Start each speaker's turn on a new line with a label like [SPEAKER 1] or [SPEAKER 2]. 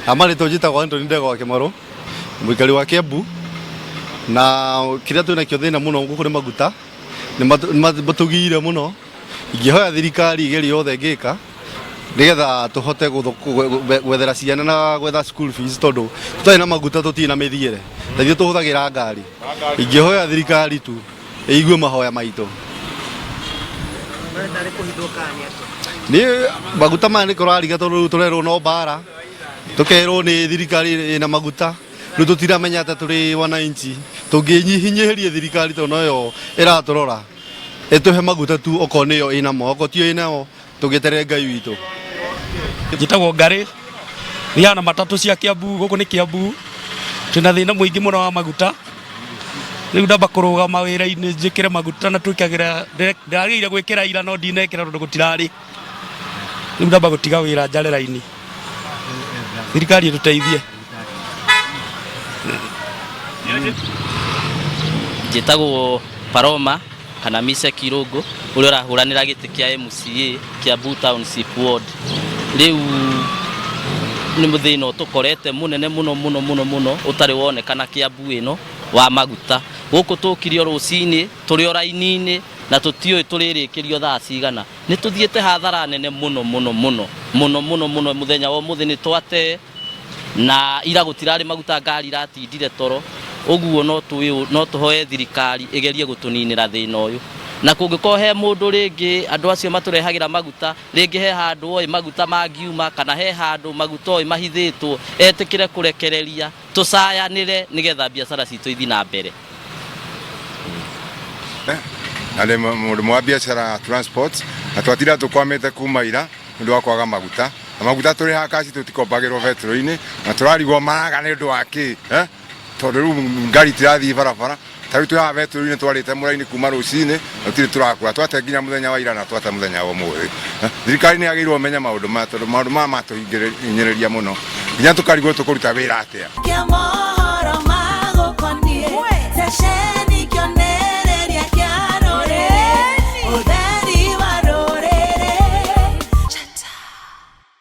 [SPEAKER 1] Amari tojitagwo Anthony Ndegwa Kimaro muikari wa Kiambu na kiria twina kio thina muno nguku ni maguta ni matugire muno ingihoya thirikari igeri yothe ngika nigetha tuhote gwethera ciana na gwetha school fees tondu tutari na maguta tutina mithiire thithio tuhuthagira ngari ingihoya thirikari tu igue mahoya maitu ni maguta mani kurariga tondu turerwo no bara tukerwo ni thirikari ina maguta riu tutiramenya ata turi wananchi tunginyihinyihirie thirikari tondu yo iraturora etuhe maguta tu okone yo ina moko tio inao tugeterere Ngai witu.
[SPEAKER 2] Njitagwo Ngari riana matatu cia Kiambu guku ni Kiambu twina thina muingi muno wa maguta riu ndamba kurugama wira-ini njikire maguta na twikagira ndagire gwikira ira no ndinekira tondu gutirari riu ndamba gutiga wira njare raini thirikari tuteithie.
[SPEAKER 3] Njitagwo Paroma kana Mise Kirungu uria rahuranira giti kia MCA Kiambu Township Ward. Riu ni muthino tukorete munene muno utari wonekana Kiambu ino wa maguta guku tukirio rucini turi oraini-ini na tutioi turirikirio thaa cigana ni tuthiete hathara nene muno muthenya wa muthi ni twate na ira gutirari maguta ngari ratindire toro uguo no tuhoe thirikari igerie gutuninira thina uyu na kungiko he mundu ringi andu acio maturehagira maguta ringi he handu oi maguta mangiuma kana he handu maguta oi mahithitwo etikire kurekereria tucayanire nigetha biacara citu ithi na mbere.
[SPEAKER 4] Ale mundu wa biacara transport atwatira tukwamete kuma ira ndu wa kwaga maguta maguta turi hakaci tutikombagirwo vetro-ini na turarigwo maraga ni ndu waki tondu riu ngari tirathi barabara tariu twa vetro-ini twarite muraini kuma rucini tutire turakura twate nginya muthenya wa ira na twate muthenya wa muthi thirikari ni agirwo menya maundu ma tondu maundu ma matuhingireria muno nginya tukarigwo tukuruta wira atia.